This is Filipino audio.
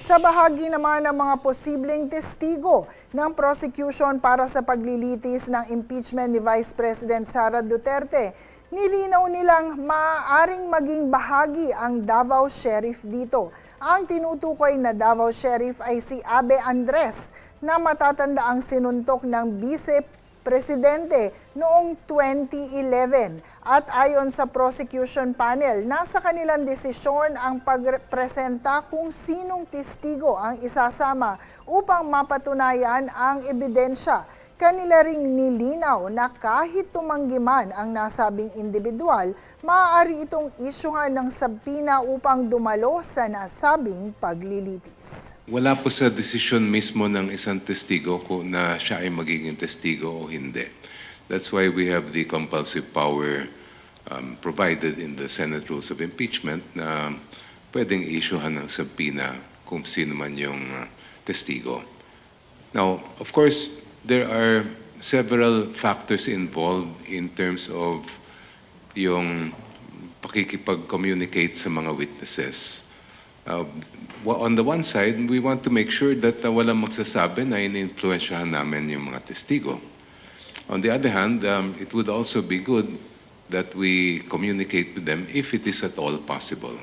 Sa bahagi naman ng mga posibleng testigo ng prosecution para sa paglilitis ng impeachment ni Vice President Sara Duterte, nilinaw nilang maaaring maging bahagi ang Davao Sheriff dito. Ang tinutukoy na Davao Sheriff ay si Abe Andres na matatanda ang sinuntok ng Vice Presidente noong 2011 at ayon sa prosecution panel, nasa kanilang desisyon ang pagpresenta kung sinong testigo ang isasama upang mapatunayan ang ebidensya. Kanila ring nilinaw na kahit tumanggi man ang nasabing individual, maaari itong isyuhan ng sabpina upang dumalo sa nasabing paglilitis. Wala po sa desisyon mismo ng isang testigo kung na siya ay magiging testigo o hindi. That's why we have the compulsive power provided in the Senate Rules of Impeachment na pwedeng isyuhan ng sabpina kung sino man yung testigo. Now, of course, there are several factors involved in terms of yung pakikipag-communicate sa mga witnesses. On the one side, we want to make sure that walang magsasabi na in-influensyahan namin yung mga testigo. On the other hand, it would also be good that we communicate with them if it is at all possible.